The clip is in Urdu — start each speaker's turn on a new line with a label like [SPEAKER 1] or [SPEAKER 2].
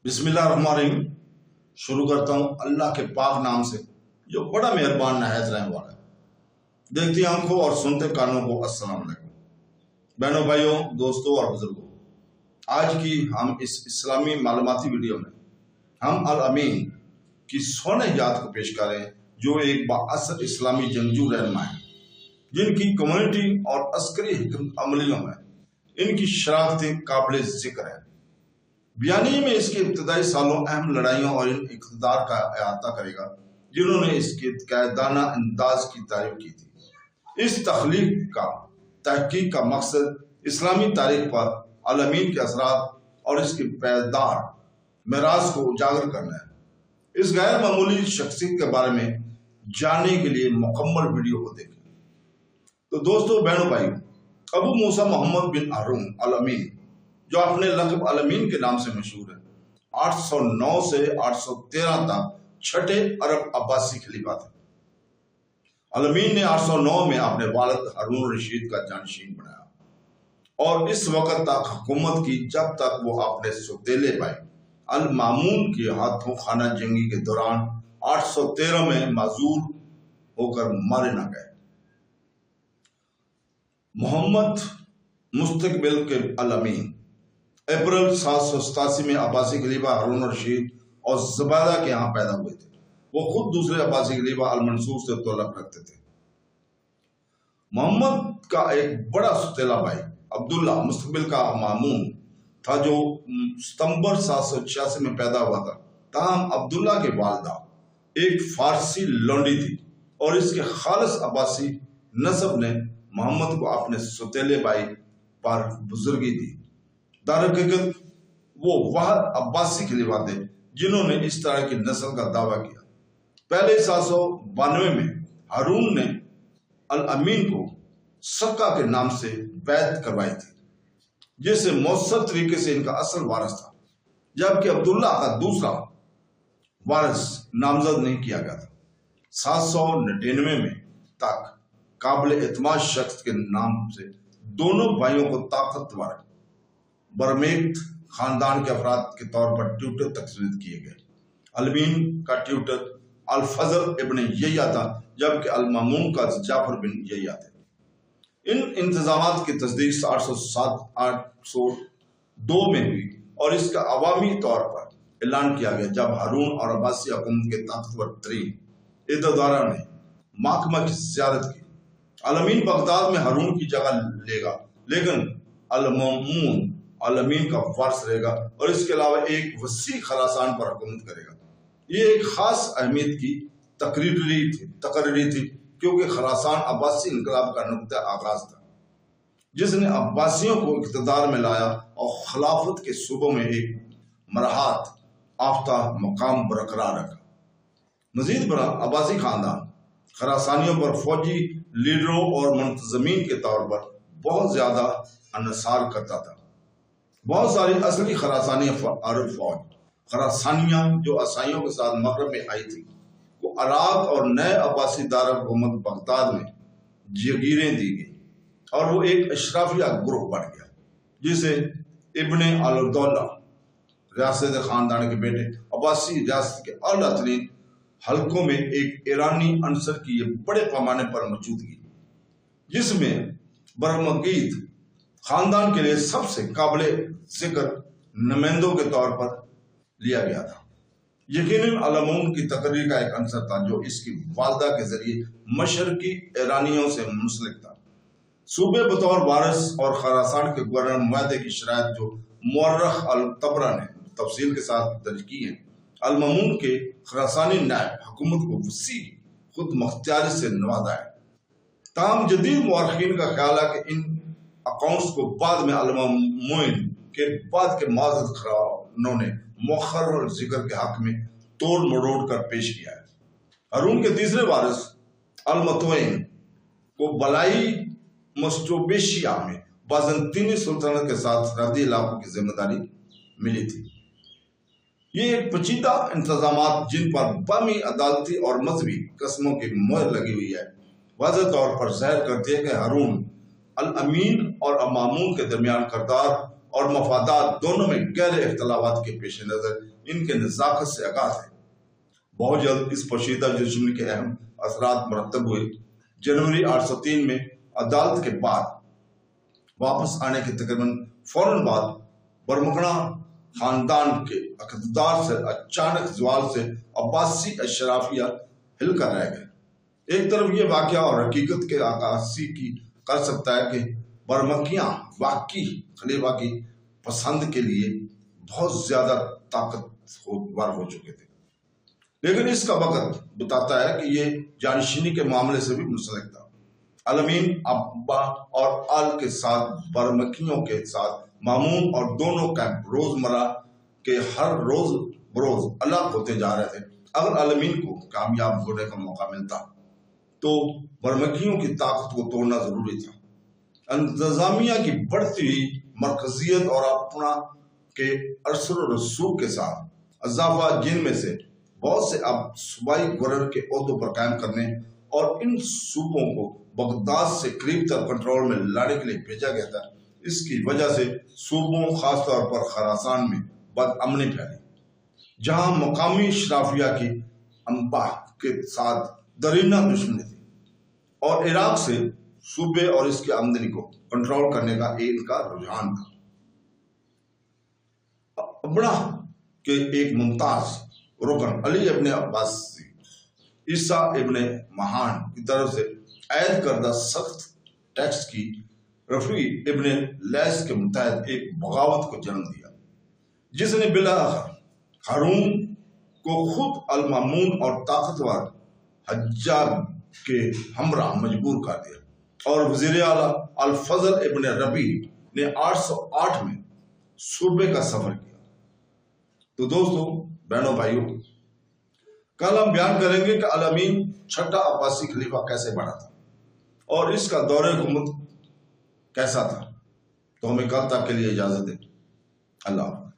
[SPEAKER 1] بسم اللہ الرحمن الرحیم۔ شروع کرتا ہوں اللہ کے پاک نام سے جو بڑا مہربان نہایت رحم والا ہے۔ دیکھتی آنکھوں اور سنتے کانوں کو السلام علیکم۔ بہنوں بھائیوں، دوستوں اور بزرگوں، آج کی ہم اس اسلامی معلوماتی ویڈیو میں ہم الامین کی سونے یاد کو پیش کریں جو ایک بااثر اسلامی جنگجو رہنما ہیں جن کی کمیونٹی اور عسکری حکمت عملیوں میں ان کی شراکتیں قابل ذکر ہیں۔ بیانیے میں اس کے ابتدائی سالوں اہم لڑائیوں اور ان اقتدار کا احاطہ کرے گا جنہوں نے اس کے قائدانہ انداز کی تعریف کی تھی۔ اس تحقیق کا مقصد اسلامی تاریخ پر الامین کے اثرات اور اس کے پائیدار میراث کو اجاگر کرنا ہے۔ اس غیر معمولی شخصیت کے بارے میں جاننے کے لیے مکمل ویڈیو کو دیکھیں۔ تو دوستو، بہنوں بھائیوں، ابو موسیٰ محمد بن ہارون الامین جو اپنے لقب الامین کے نام سے مشہور ہے، 809 سے 813 تک چھٹے عرب عباسی خلیفہ تھے۔ الامین نے 809 میں اپنے والد ہارون رشید کا جانشین بنایا اور اس وقت تک حکومت کی جب تک وہ اپنے سوتیلے بھائی المامون کے ہاتھوں خانہ جنگی کے دوران 813 میں معذور ہو کر مارے نہ گئے۔ محمد مستقبل کے الامین اپریل 787 میں عباسی خلیفہ ہارون رشید اور زبیدہ کے ہاں پیدا ہوئے تھے۔ وہ خود دوسرے عباسی خلیفہ المنصور سے تعلق رکھتے تھے۔ محمد کا ایک بڑا ستیلا بھائی عبداللہ مستقبل کا مامون تھا جو ستمبر 786 میں پیدا ہوا تھا۔ تاہم عبداللہ کے والدہ ایک فارسی لونڈی تھی اور اس کے خالص عباسی نسب نے محمد کو اپنے ستیلے بھائی پر بزرگی دی۔ درحقیقت وہ عباسی خلیفہ تھے جنہوں نے اس طرح کی نسل کا دعویٰ کیا۔ پہلے 792 میں ہارون نے الامین کو سکہ کے نام سے بیعت کروائی تھی جس سے مؤثر طریقے سے ان کا اصل وارث تھا، جبکہ عبداللہ کا دوسرا وارث نامزد نہیں کیا گیا تھا۔ 799 میں تک قابل اعتماد شخص کے نام سے دونوں بھائیوں کو طاقتور برمیت خاندان کے افراد کے طور پر ٹیوٹر تسلط کیے گئے۔ الامین کا ٹیوٹر الفضل ابن یحییٰ تھا جبکہ المامون کا جعفر بن یحییٰ تھے۔ ان انتظامات کی تصدیق 802 میں ہوئی اور اس کا عوامی طور پر اعلان کیا گیا جب ہارون اور عباسی حکومت کے طاقتور ترین عہدیداروں نے محکمہ کی زیارت کی۔ الامین بغداد میں ہارون کی جگہ لے گا لیکن المامون الامین کا وارث رہے گا اور اس کے علاوہ ایک وسیع خراسان پر حکومت کرے گا۔ یہ ایک خاص اہمیت کی تقرری تھی کیونکہ خراسان عباسی انقلاب کا نقطہ آغاز تھا جس نے عباسیوں کو اقتدار میں لایا اور خلافت کے صوبوں میں ایک مرحات یافتہ مقام برقرار رکھا۔ مزید برآں عباسی خاندان خراسانیوں پر فوجی لیڈروں اور منتظمین کے طور پر بہت زیادہ انحصار کرتا تھا۔ بہت ساری اصلی خراسانی عرب فوج خراسانیہ جو عیسائیوں کے ساتھ مغرب میں آئی تھی کو عراق اور نئے عباسی دارالحکومت بغداد میں جگیریں دی گئی اور وہ ایک اشرافیہ گروہ بن گیا جسے ابن الدولہ ریاست خاندان کے بیٹے عباسی ریاست کے اعلیٰ ترین حلقوں میں ایک ایرانی عنصر کی یہ بڑے پیمانے پر موجودگی جس میں برمگید خاندان کے لیے سب سے قابل ذکر نمائندوں کے طور پر لیا گیا تھا۔ یقیناً الامون کی تقریر کا ایک عنصر تھا جو اس کی والدہ کے ذریعے مشرقی ایرانیوں سے منسلک تھا۔ صوبے بطور وارث اور خراسان کے گورنر معاہدے کی شرائط جو مورخ الطبرہ نے تفصیل کے ساتھ درج کی ہیں، المامون کے خراسانی نائب حکومت کو وسیع خود مختاری سے نوازا ہے۔ تاہم جدید مورخین کا خیال ہے کہ ان اکاؤنٹس کو بعد میں المامون کے بعد کے معزز خاندانوں نے مؤخر ذکر کے حق میں توڑ مروڑ کر پیش کیا ہے۔ ہارون کے تیسرے وارث المتوین کو بالائی مسٹوبیشیا میں بازنطینی سلطنت کے ساتھ سرحدی علاقوں کی ذمہ داری ملی تھی۔ یہ ایک پیچیدہ انتظامات جن پر باہمی عدالتی اور مذہبی قسموں کی مہر لگی ہوئی ہے واضح طور پر ظاہر کرتی ہے کہ ہارون الامین اور المامون کے درمیان کردار اور مفادات دونوں میں گہرے اختلافات کے پیش نظر ان کے نزاکت سے آگاہ تھے۔ بہت جلد اس پوشیدہ دشمنی کے اہم اثرات مرتب ہوئے۔ جنوری 803 میں عدالت کے بعد واپس آنے کے تقریباً فوراً بعد برمکنہ خاندان کے اقتدار سے اچانک زوال سے عباسی اشرافیہ ہل کر رہ گئے۔ ایک طرف یہ واقعہ اور حقیقت کے عکاسی کی کر سکتا ہے کہ برمکیاں واقعی خلیفہ کی پسند کے لیے بہت زیادہ طاقتور ہو چکے تھے، لیکن اس کا وقت بتاتا ہے کہ یہ جانشینی کے معاملے سے بھی منسلک تھا۔ الامین ابا اور آل کے ساتھ برمکیوں کے ساتھ مامون اور دونوں کیمپ روزمرہ کے ہر روز بروز الگ ہوتے جا رہے تھے۔ اگر الامین کو کامیاب ہونے کا موقع ملتا تو برمکیوں کی طاقت کو توڑنا ضروری تھا۔ انتظامیہ کی بڑھتی ہوئی مرکزیت اور اپنا کے ارسل و رسوخ کے ساتھ اضافہ، جن میں سے بہت سے اب صوبائی گورنر کے عہدوں پر قائم کرنے اور ان صوبوں کو بغداد سے قریب تر کنٹرول میں لانے کے لیے بھیجا گیا تھا، اس کی وجہ سے صوبوں خاص طور پر خراسان میں بد امنی پھیلی، جہاں مقامی اشرافیہ کی انبا کے ساتھ درینہ دشمنی تھی، اور عراق سے صوبے اور اس کی آمدنی کو کنٹرول کرنے کا ان کا رجحان تھا۔ ابڑا کے ایک ممتاز رکن علی ابن عباسی عیسیٰ ابن مہان کی طرف سے عائد کردہ سخت ٹیکس کی رفیع ابن لیس کے متحد ایک بغاوت کو جنم دیا، جس نے بالآخر ہارون کو خود المامون اور طاقتور حجاج کے ہمراہ مجبور کر دیا، اور وزیر اعلیٰ الفضل ابن ربیع نے 808 میں صوبے کا سفر کیا۔ تو دوستو، بہنوں بھائیوں، کل ہم بیان کریں گے کہ الامین چھٹا عباسی خلیفہ کیسے بنا تھا اور اس کا دور حکومت کیسا تھا۔ تو ہمیں کل تک کے لیے اجازت دیں۔ اللہ حافظ۔